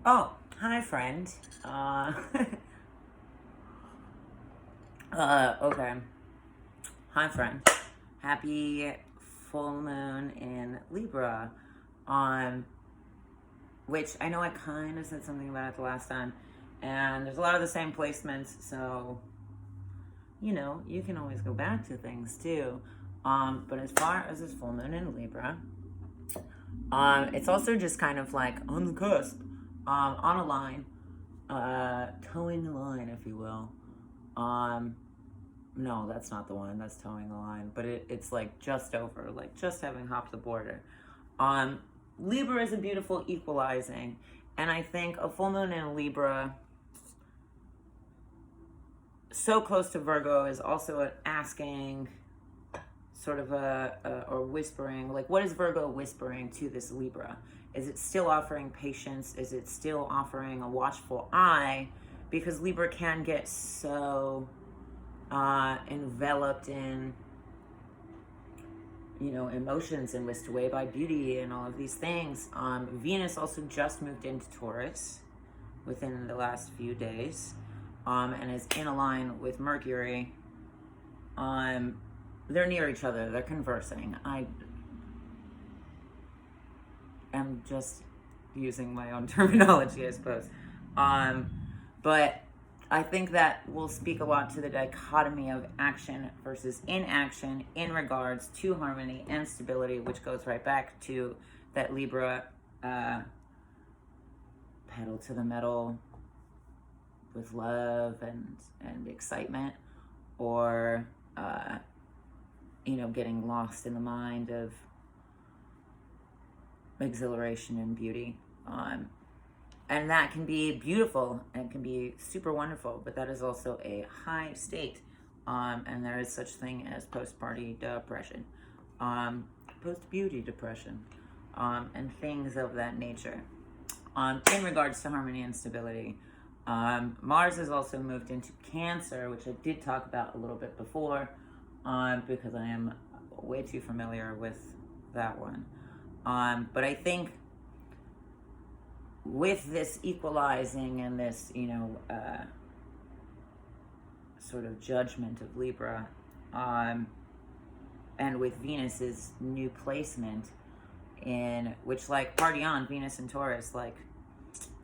Oh, hi, friend. Uh, okay. Hi, friend. Happy full moon in Libra. Um, which I know I kind of said something about it the last time, and there's a lot of the same placements, so you can always go back to things too. But as far as this full moon in Libra, it's also just kind of like on the cusp, on a line, towing the line, if you will. No, that's not the one. That's towing the line. But it's like just over, like just having hopped the border. Um, Libra is a beautiful equalizing. And I think a full moon in Libra, so close to Virgo, is also an asking, sort of or whispering. Like, what is Virgo whispering to this Libra? Is it still offering patience? Is it still offering a watchful eye? Because Libra can get so enveloped in emotions and whisked away by beauty and all of these things. Venus also just moved into Taurus within the last few days, and is in a line with Mercury. They're near each other. They're conversing. I am just using my own terminology, I suppose. But I think that will speak a lot to the dichotomy of action versus inaction in regards to harmony and stability, which goes right back to that Libra pedal to the metal with love and excitement, or getting lost in the mind of exhilaration and beauty. And that can be beautiful and can be super wonderful, but that is also a high state. And there is such thing as post-party depression, post-beauty depression, and things of that nature. In regards to harmony and stability, Mars has also moved into Cancer, which I did talk about a little bit before, because I am way too familiar with that one. But I think with this equalizing and this, sort of judgment of Libra, and with Venus's new placement in which, like, party on, Venus and Taurus, like,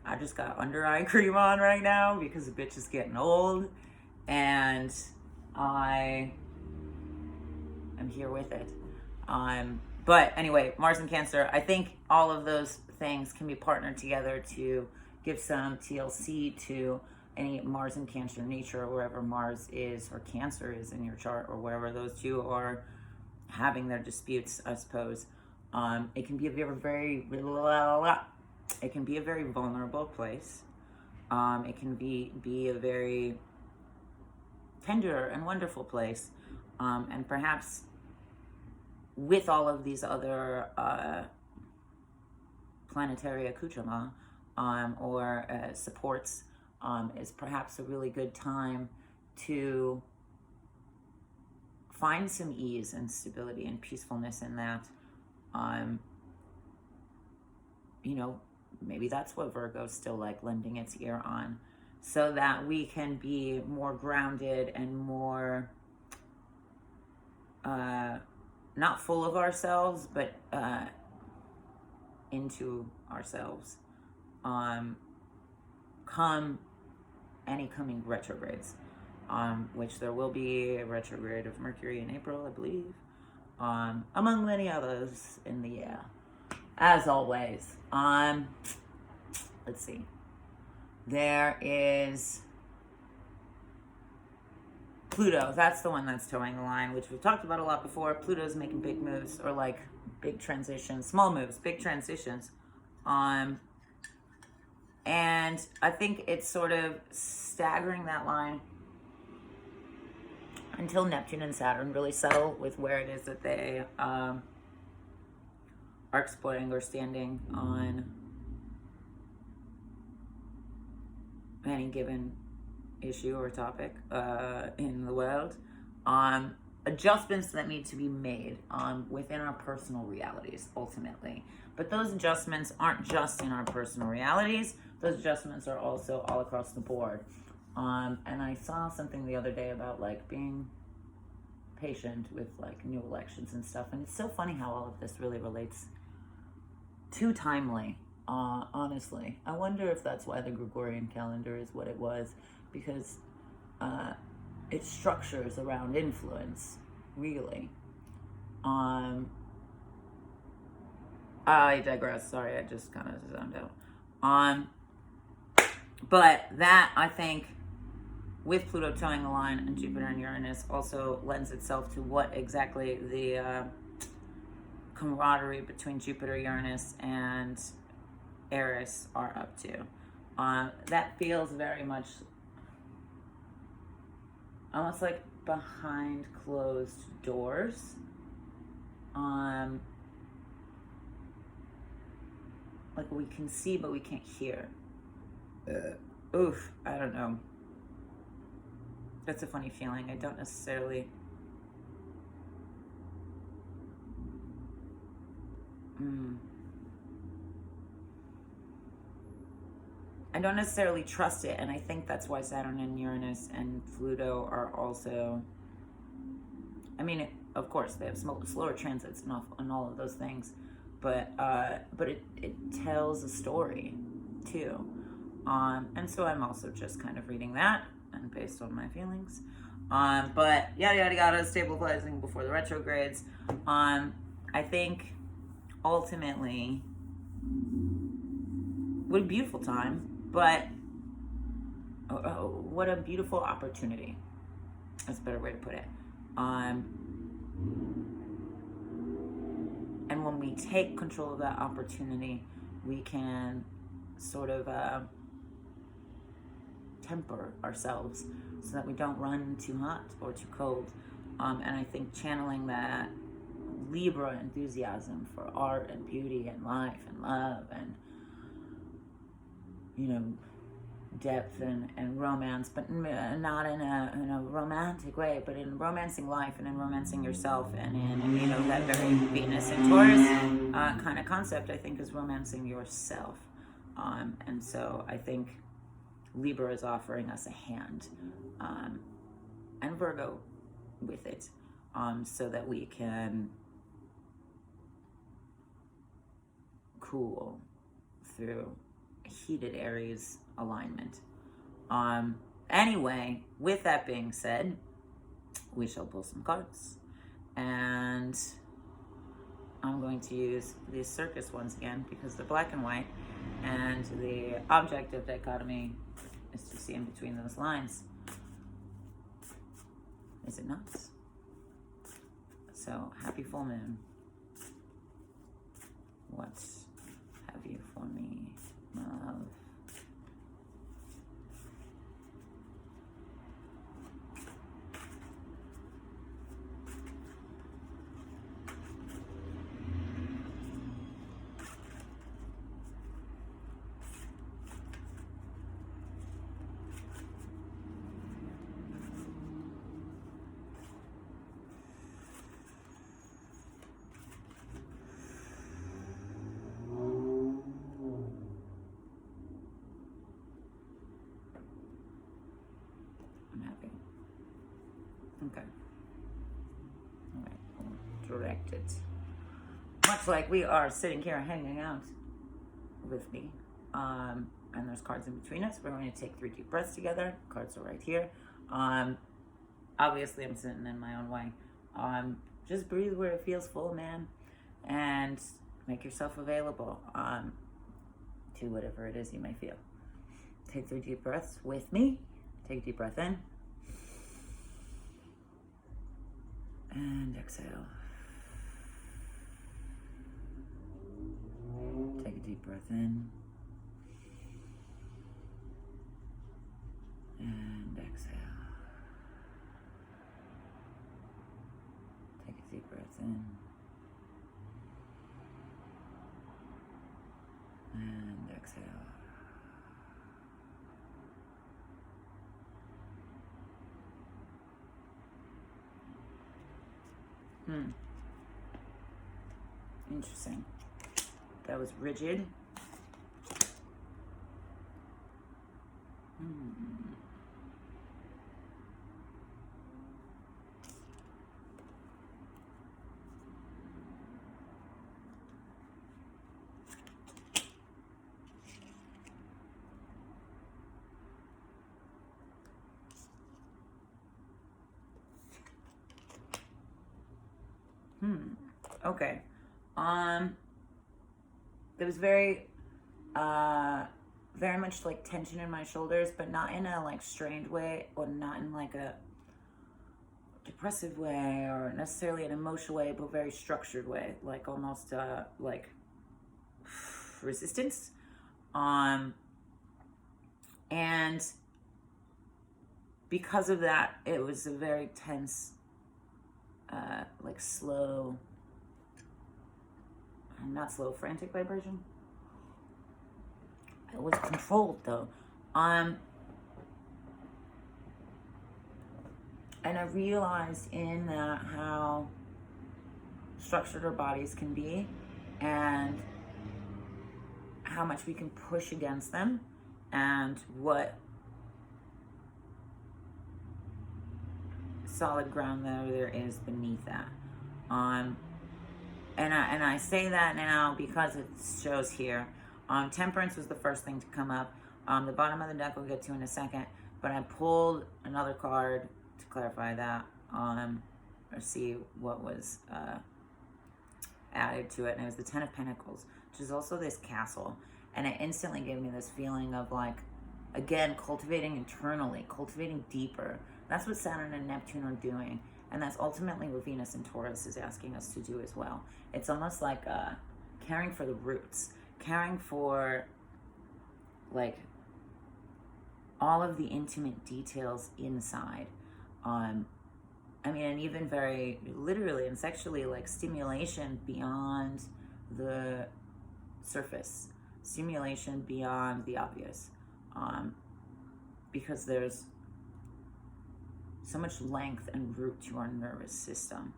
I just got under eye cream on right now because the bitch is getting old, and I am here with it. But anyway, Mars and Cancer, I think all of those things can be partnered together to give some TLC to any Mars and Cancer nature, or wherever Mars is or Cancer is in your chart, or wherever those two are having their disputes, I suppose. It can be a very it can be a very vulnerable place. It can be a very tender and wonderful place, and perhaps with all of these other planetary accoutrements, or supports, is perhaps a really good time to find some ease and stability and peacefulness in that. Maybe that's what Virgo's still like lending its ear on, so that we can be more grounded and more not full of ourselves, but into ourselves, come any coming retrogrades, which there will be a retrograde of Mercury in April, I believe, among many others in the year, as always. Let's see. There is Pluto. That's the one that's towing the line, which we've talked about a lot before. Pluto's making big moves, or like big transitions, small moves, big transitions. And I think it's sort of staggering that line until Neptune and Saturn really settle with where it is that they are exploiting or standing on any given issue or topic in the world. Adjustments that need to be made within our personal realities, ultimately. But those adjustments aren't just in our personal realities, those adjustments are also all across the board. And I saw something the other day about like being patient with like new elections and stuff. And it's so funny how all of this really relates too timely. Honestly, I wonder if that's why the Gregorian calendar is what it was, because it structures around influence, really. I digress. Sorry, I just kind of zoned out. But that, I think, with Pluto toeing the line and Jupiter and Uranus also lends itself to what exactly the camaraderie between Jupiter, Uranus, and Eris are up to. That feels very much almost like behind closed doors. Like we can see but we can't hear. Oof, I don't know. That's a funny feeling. I don't necessarily trust it, and I think that's why Saturn and Uranus and Pluto are also, I mean, of course they have slower transits and all of those things, but it tells a story too. And so I'm also just kind of reading that and based on my feelings. But yada yada yada, stabilizing before the retrogrades. I think ultimately, what a beautiful time, but what a beautiful opportunity. That's a better way to put it. And when we take control of that opportunity, we can sort of temper ourselves so that we don't run too hot or too cold. And I think channeling that Libra enthusiasm for art and beauty and life and love and, you know, depth and romance, but not in a romantic way, but in romancing life and in romancing yourself, and in, you know, that very Venus and Taurus kind of concept, I think, is romancing yourself. And so I think Libra is offering us a hand, and Virgo with it, so that we can cool through heated Aries alignment. Anyway, with that being said, we shall pull some cards, and I'm going to use these circus ones again because they're black and white, and the object of dichotomy is to see in between those lines. Is it nuts? So, happy full moon. What have you for me, my love? Okay. All right. We'll direct it. Much like we are sitting here hanging out with me, and there's cards in between us. We're going to take 3 deep breaths together. Cards are right here. Obviously, I'm sitting in my own way. Just breathe where it feels full, man, and make yourself available to whatever it is you may feel. Take 3 deep breaths with me. Take a deep breath in. And exhale. Take a deep breath in. And exhale. Take a deep breath in. And exhale. Interesting. That was rigid. Okay. There was very much like tension in my shoulders, but not in a like strained way, or not in like a depressive way, or necessarily an emotional way, but very structured way, like almost like resistance. And because of that, it was a very tense, like slow, not slow, frantic vibration. It was controlled though. And I realized in that how structured our bodies can be, and how much we can push against them, and what solid ground there is beneath that. And I say that now because it shows here. Temperance was the first thing to come up. The bottom of the deck we'll get to in a second, but I pulled another card to clarify that, or see what was added to it, and it was the Ten of Pentacles, which is also this castle, and it instantly gave me this feeling of like, again, cultivating internally, cultivating deeper. That's what Saturn and Neptune are doing, and that's ultimately what Venus and Taurus is asking us to do as well. It's almost like caring for the roots, caring for like all of the intimate details inside. I mean, and even very literally and sexually, like stimulation beyond the surface, stimulation beyond the obvious, because there's so much length and root to our nervous system.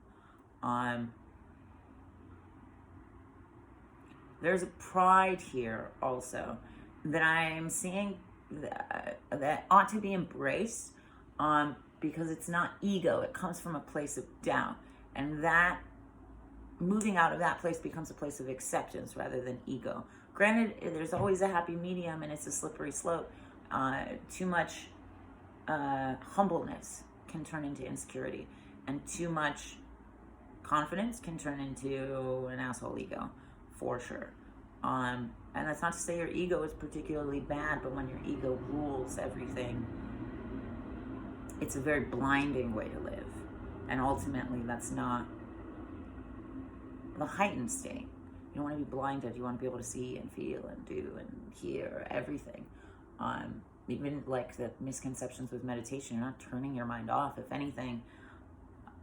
There's a pride here also that I'm seeing that ought to be embraced, because it's not ego. It comes from a place of doubt, and that moving out of that place becomes a place of acceptance rather than ego. Granted, there's always a happy medium, and it's a slippery slope. Too much humbleness can turn into insecurity, and too much confidence can turn into an asshole ego, for sure. And that's not to say your ego is particularly bad, but when your ego rules everything, it's a very blinding way to live. And ultimately, that's not the heightened state. You don't want to be blinded. You want to be able to see and feel and do and hear everything. Even like the misconceptions with meditation, you're not turning your mind off. If anything,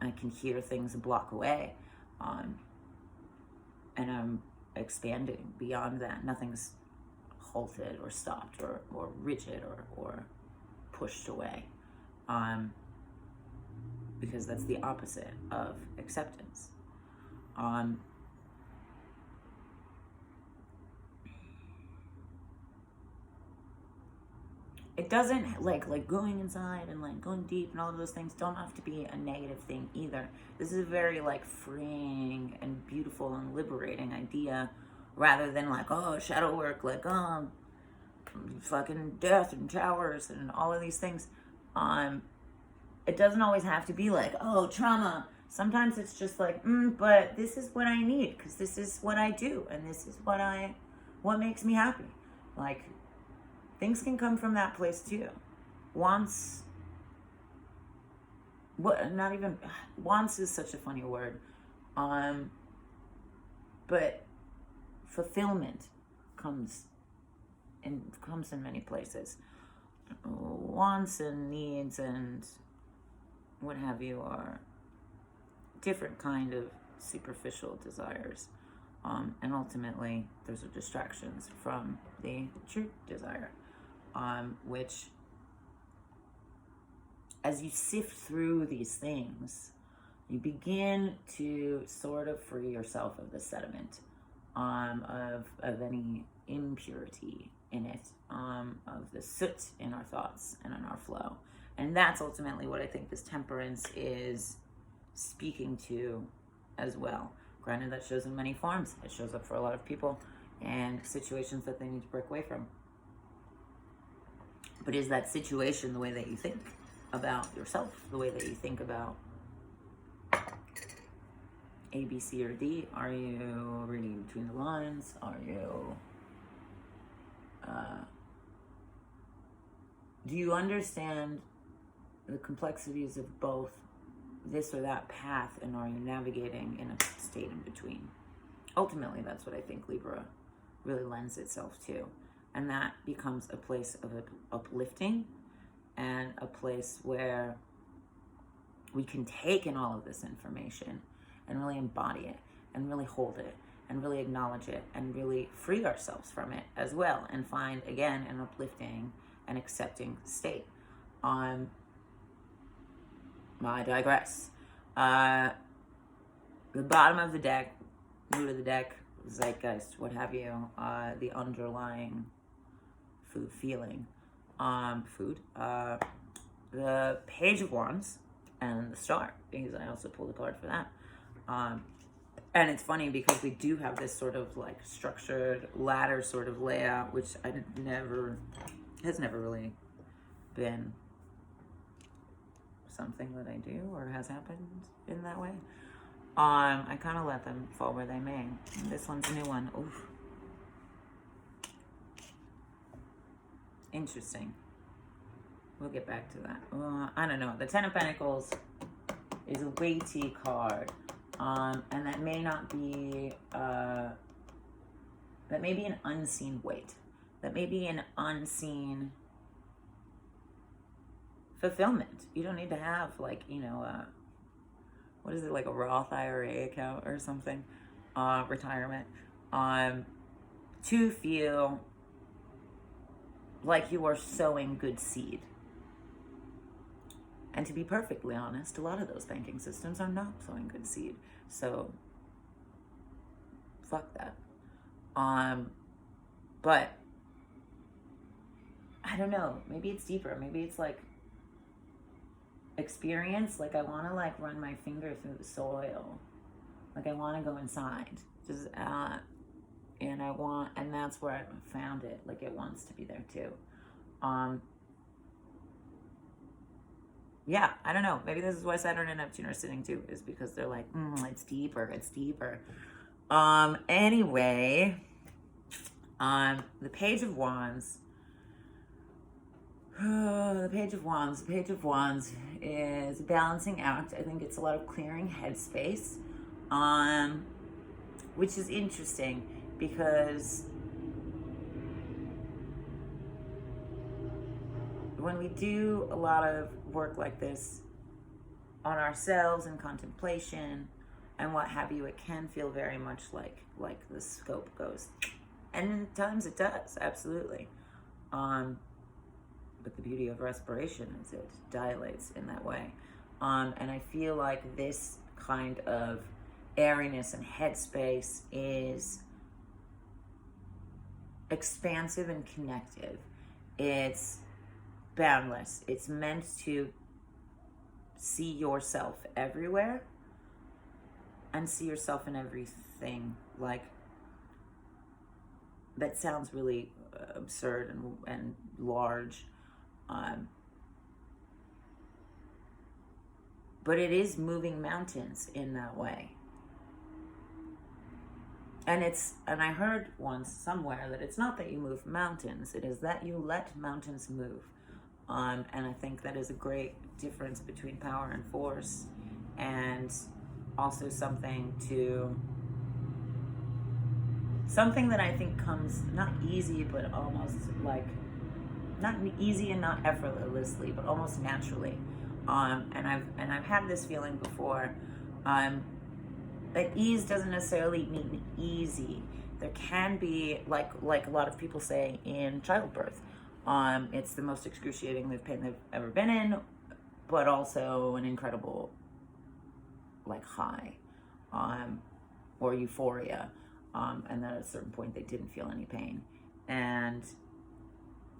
I can hear things a block away. And I'm expanding beyond that. Nothing's halted or stopped or rigid or pushed away. Because that's the opposite of acceptance. It doesn't, like going inside and like going deep and all of those things don't have to be a negative thing either. This is a very like freeing and beautiful and liberating idea, rather than like, oh, shadow work, like, oh, fucking death and towers and all of these things. It doesn't always have to be like, oh, trauma. Sometimes it's just like, but this is what I need, because this is what I do, and this is what makes me happy. Like, things can come from that place too. Wants is such a funny word. But fulfillment comes in many places. Wants and needs and what have you are different kind of superficial desires. And ultimately, those are distractions from the true desire, which, as you sift through these things, you begin to sort of free yourself of the sediment, of any impurity in it, of the soot in our thoughts and in our flow. And that's ultimately what I think this temperance is speaking to as well. Granted, that shows in many forms. It shows up for a lot of people and situations that they need to break away from. But is that situation the way that you think about yourself? The way that you think about A, B, C, or D? Are you reading between the lines? Are you, do you understand the complexities of both this or that path, and are you navigating in a state in between? Ultimately, that's what I think Libra really lends itself to. And that becomes a place of uplifting and a place where we can take in all of this information and really embody it and really hold it and really acknowledge it and really free ourselves from it as well, and find, again, an uplifting and accepting state. I digress. The bottom of the deck, root of the deck, zeitgeist, what have you, the underlying feeling, the Page of Wands and the Star, because I also pulled a card for that. And it's funny because we do have this sort of like structured ladder sort of layout, which has never really been something that I do or has happened in that way. I kind of let them fall where they may. This one's a new one. Oof. Interesting. We'll get back to that. I don't know. The Ten of Pentacles is a weighty card. And that may not be, that may be an unseen weight. That may be an unseen fulfillment. You don't need to have, like, you know, what is it, like a Roth IRA account or something, retirement, to feel like you are sowing good seed. And to be perfectly honest, a lot of those banking systems are not sowing good seed. So, fuck that. But, I don't know, maybe it's deeper. Maybe it's like experience. Like, I want to like run my finger through the soil. Like, I want to go inside. Just, and that's where I found it. Like, it wants to be there too. Yeah, I don't know. Maybe this is why Saturn and Neptune are sitting too, is because they're like, it's deeper. Anyway, the Page of Wands. The Page of Wands is a balancing act. I think it's a lot of clearing headspace, which is interesting because when we do a lot of work like this on ourselves and contemplation and what have you, it can feel very much like the scope goes, and at times it does, absolutely. But the beauty of respiration is it dilates in that way. And I feel like this kind of airiness and headspace is expansive and connective. It's boundless. It's meant to see yourself everywhere and see yourself in everything. Like, that sounds really absurd and large. But it is moving mountains in that way. And I heard once somewhere that it's not that you move mountains, it is that you let mountains move. And I think that is a great difference between power and force, and also something that I think comes not easy, but almost like, not easy and not effortlessly, but almost naturally. And I've had this feeling before, that ease doesn't necessarily mean easy. There can be, like a lot of people say in childbirth, it's the most excruciating pain they've ever been in, but also an incredible, like, high, or euphoria, and then at a certain point they didn't feel any pain. And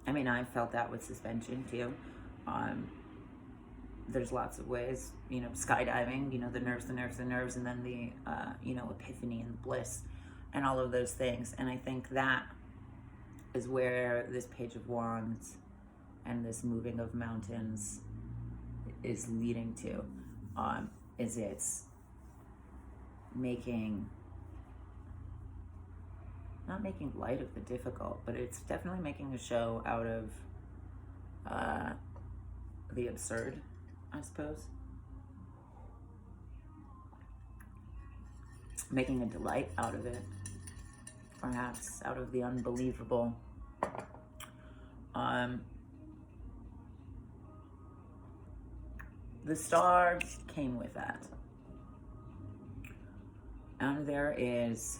I mean, I felt that with suspension too. There's lots of ways, skydiving, the nerves, and then the, epiphany and bliss and all of those things. And I think that is where this Page of Wands and this moving of mountains is leading to, is it's not making light of the difficult, but it's definitely making a show out of the absurd, I suppose. Making a delight out of it, perhaps out of the unbelievable. The star came with that. And there is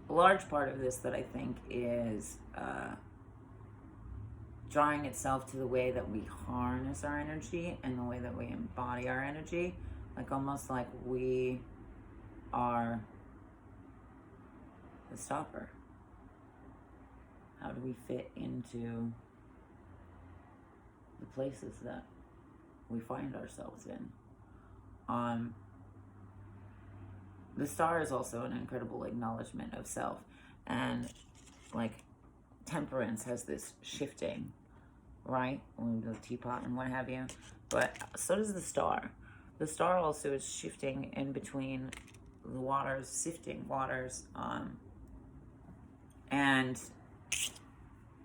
a large part of this that I think is drawing itself to the way that we harness our energy and the way that we embody our energy, like almost like we are the stopper. How do we fit into the places that we find ourselves in? The star is also an incredible acknowledgement of self, and like Temperance has this shifting, right? The teapot and what have you, but so does the star. The star also is shifting in between the waters, sifting waters, and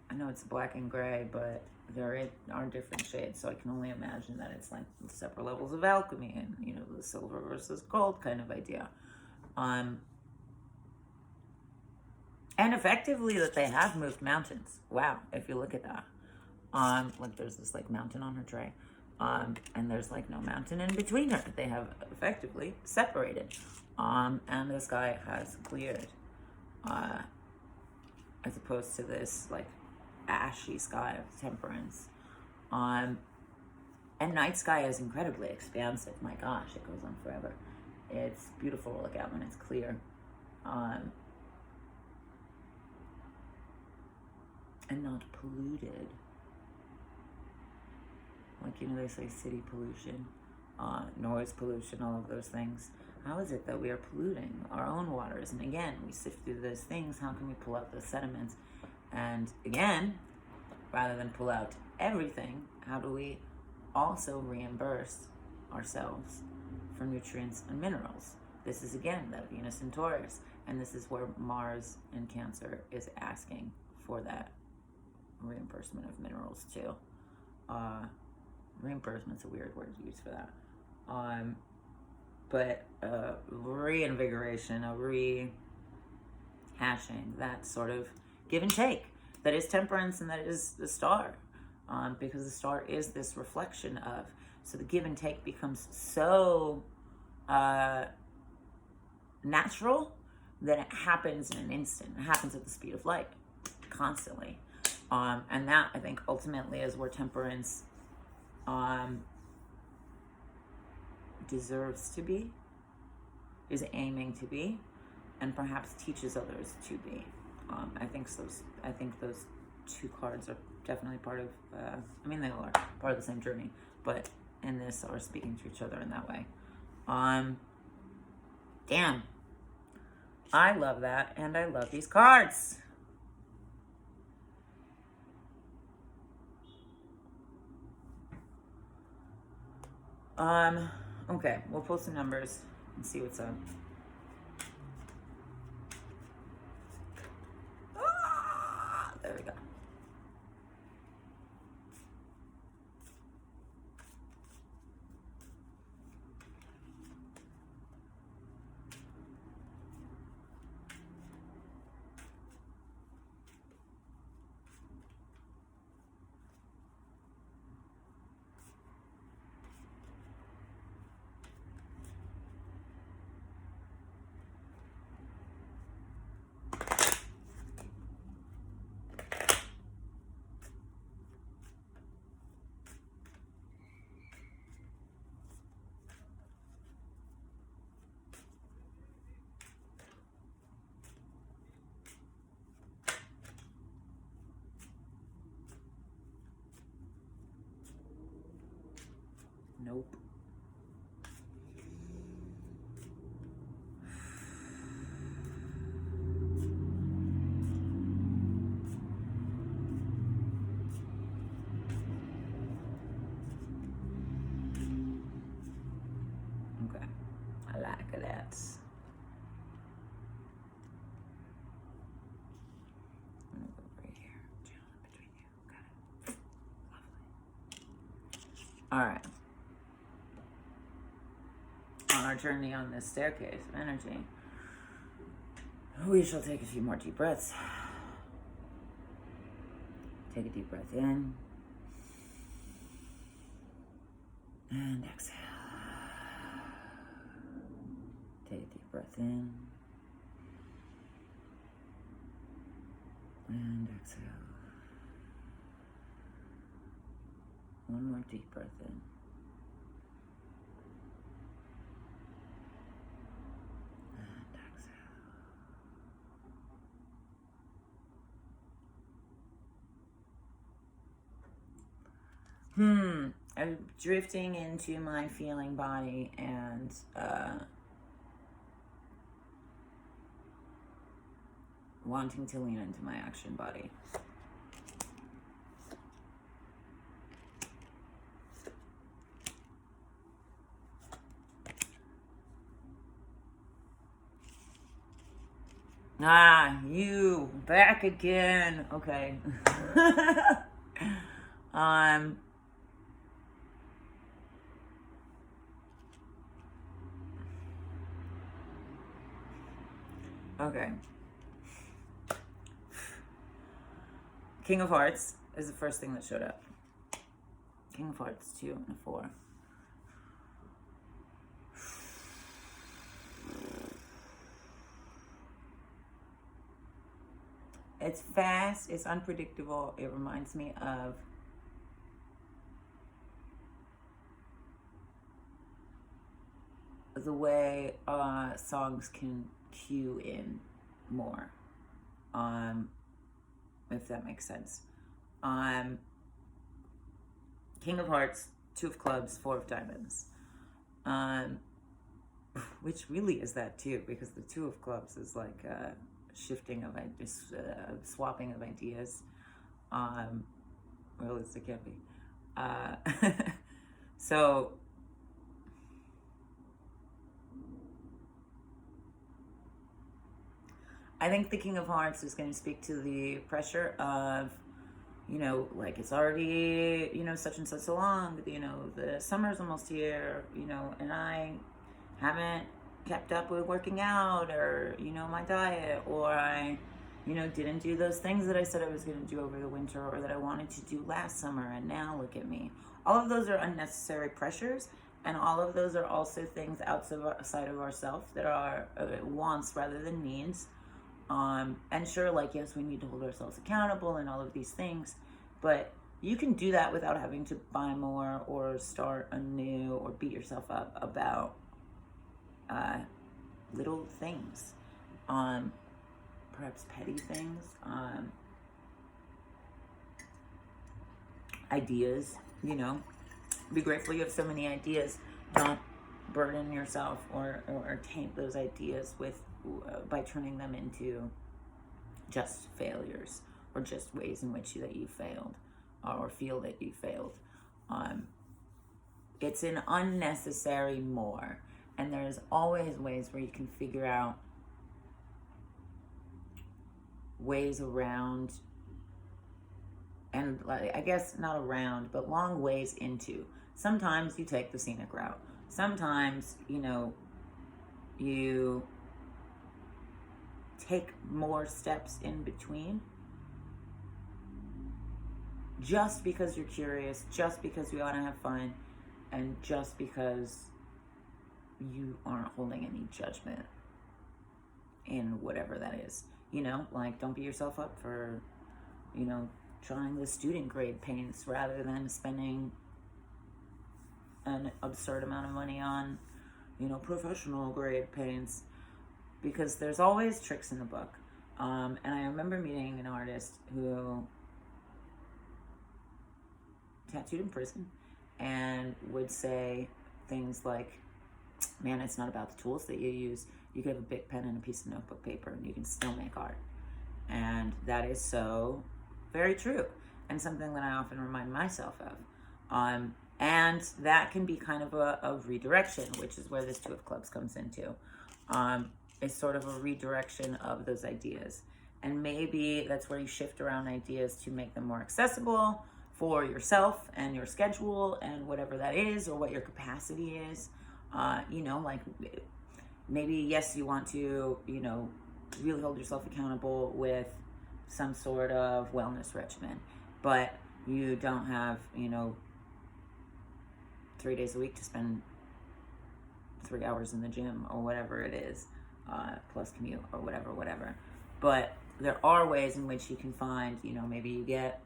I know it's black and gray, but there are different shades, so I can only imagine that it's like separate levels of alchemy and, you know, the silver versus gold kind of idea. And effectively that they have moved mountains. Wow, if you look at that. Like there's this like mountain on her tray. And there's like no mountain in between her. They have effectively separated. And the sky has cleared. As opposed to this like ashy sky of Temperance. And night sky is incredibly expansive. My gosh, it goes on forever. It's beautiful to look at when it's clear. And not polluted. Like, you know, they say city pollution, noise pollution, all of those things. How is it that we are polluting our own waters? And again, we sift through those things. How can we pull out those sediments? And again, rather than pull out everything, how do we also reimburse ourselves for nutrients and minerals? This is again that Venus in Taurus, and this is where Mars in Cancer is asking for that reimbursement of minerals too. Reimbursement's a weird word to use for that. But reinvigoration, a rehashing, that sort of give and take that is Temperance and that is the star, because the star is this reflection of, so the give and take becomes so natural that it happens in an instant. It happens at the speed of light, constantly. And that, I think, ultimately is where Temperance deserves to be, is aiming to be, and perhaps teaches others to be. I think those two cards are definitely part of, they all are part of the same journey, but in this are speaking to each other in that way. Damn. I love that, and I love these cards. Okay, we'll pull some numbers and see what's up. There we go. Nope. that. I'm gonna go right here. Channel in between you. Got it. Lovely. All right. On our journey on this staircase of energy, we shall take a few more deep breaths. Take a deep breath in. And exhale. Take a deep breath in. And exhale. One more deep breath in. And exhale. I'm drifting into my feeling body and wanting to lean into my action body. Ah, you back again. Okay. Okay. King of Hearts is the first thing that showed up. King of Hearts, 2 and a 4. It's fast, it's unpredictable. It reminds me of the way songs can cue in more, if that makes sense. King of Hearts, 2 of Clubs, 4 of Diamonds, which really is that too, because the 2 of Clubs is like shifting of ideas, swapping of ideas, or at least it can be. So I think the King of Hearts is going to speak to the pressure of, you know, like it's already, you know, such and such long, you know, the summer's almost here, you know, and I haven't kept up with working out or, you know, my diet, or I, you know, didn't do those things that I said I was going to do over the winter or that I wanted to do last summer, and now look at me. All of those are unnecessary pressures, and all of those are also things outside of ourselves that are wants rather than needs. And sure, like, yes, we need to hold ourselves accountable and all of these things, but you can do that without having to buy more or start anew or beat yourself up about little things, perhaps petty things, ideas, you know. Be grateful you have so many ideas. Don't burden yourself or taint those ideas with by turning them into just failures or just ways in which that you failed or feel that you failed. It's an unnecessary more, and there's always ways where you can figure out ways around, and I guess not around, but long ways into. Sometimes you take the scenic route. Sometimes, you know, you take more steps in between just because you're curious, just because you want to have fun, and just because you aren't holding any judgment in whatever that is. You know, like, don't beat yourself up for, you know, trying the student grade paints rather than spending an absurd amount of money on, you know, professional grade paints, because there's always tricks in the book. And I remember meeting an artist who tattooed in prison and would say things like, man, it's not about the tools that you use. You could have a big pen and a piece of notebook paper and you can still make art. And that is so very true, and something that I often remind myself of. And that can be kind of a redirection, which is where this 2 of Clubs comes into. is sort of a redirection of those ideas. And maybe that's where you shift around ideas to make them more accessible for yourself and your schedule and whatever that is, or what your capacity is. You know, like maybe, yes, you want to, you know, really hold yourself accountable with some sort of wellness regimen, but you don't have, you know, 3 days a week to spend 3 hours in the gym or whatever it is, plus commute or whatever. But there are ways in which you can find, you know, maybe you get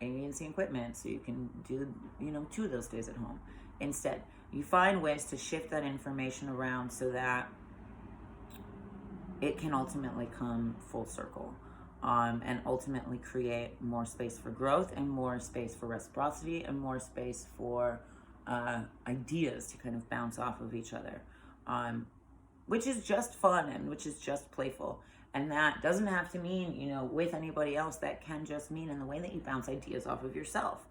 ANC equipment so you can do, you know, 2 of those days at home. Instead, you find ways to shift that information around so that it can ultimately come full circle, and ultimately create more space for growth and more space for reciprocity and more space for ideas to kind of bounce off of each other, which is just fun and which is just playful. And that doesn't have to mean, you know, with anybody else. That can just mean in the way that you bounce ideas off of yourself,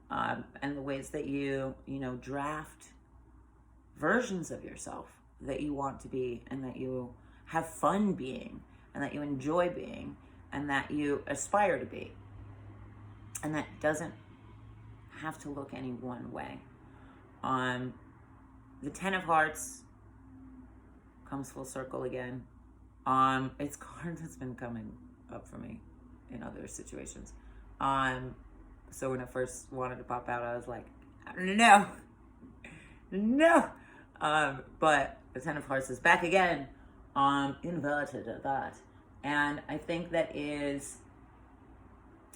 and the ways that you know, draft versions of yourself that you want to be, and that you have fun being, and that you enjoy being, and that you aspire to be. And that doesn't have to look any one way. The 10 of Hearts comes full circle again. It's a card that's been coming up for me in other situations. So when it first wanted to pop out, I was like, no. But the 10 of Hearts is back again, inverted at that. And I think that is,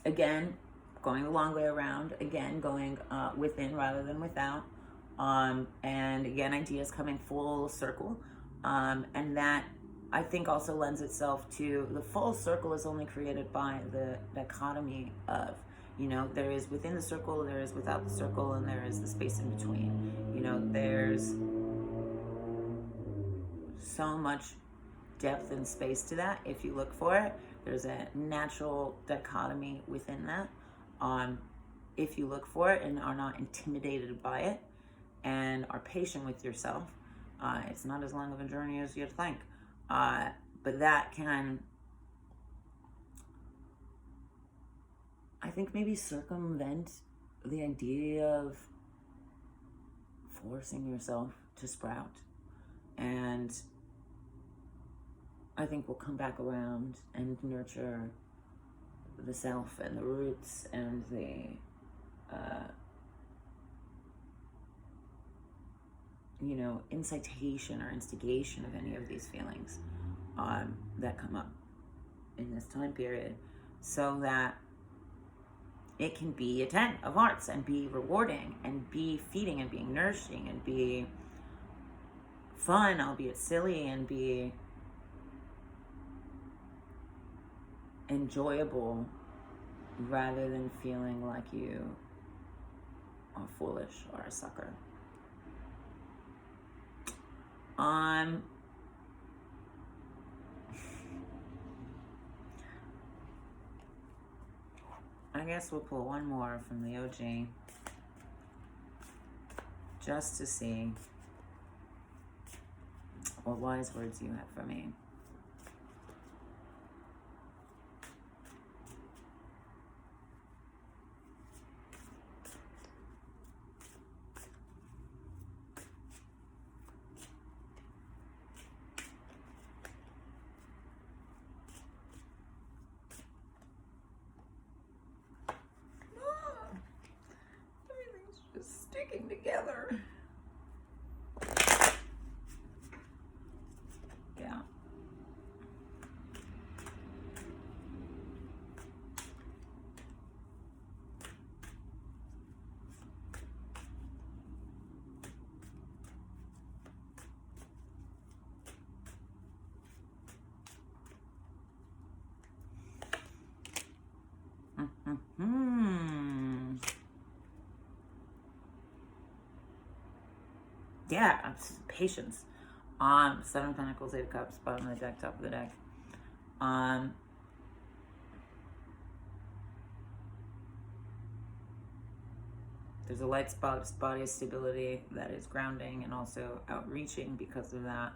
again, going the long way around, again, going within rather than without. And again, ideas coming full circle. And that, I think, also lends itself to the full circle is only created by the dichotomy of, you know, there is within the circle, there is without the circle, and there is the space in between. You know, there's so much depth and space to that if you look for it. There's a natural dichotomy within that. If you look for it and are not intimidated by it and are patient with yourself, it's not as long of a journey as you'd think. But that can, I think, maybe circumvent the idea of forcing yourself to sprout. And I think we'll come back around and nurture the self and the roots and the, you know, incitation or instigation of any of these feelings that come up in this time period, so that it can be a 10 of Hearts and be rewarding and be feeding and being nourishing and be fun, albeit silly, and be enjoyable rather than feeling like you are foolish or a sucker. I guess we'll pull one more from the OG just to see what wise words you have for me. Sticking together. Yeah. Yeah, it's patience. 7 of Pentacles, 8 of Cups, bottom of the deck, top of the deck. There's a light spot, body stability that is grounding and also outreaching because of that.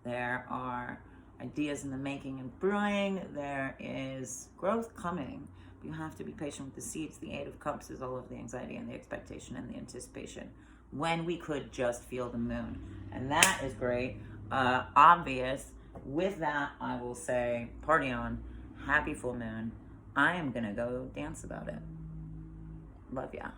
There are ideas in the making and brewing. There is growth coming. But you have to be patient with the seeds. The Eight of Cups is all of the anxiety and the expectation and the anticipation, when we could just feel the moon. And that is great. Obvious. With that, I will say, party on. Happy full moon. I am going to go dance about it. Love ya.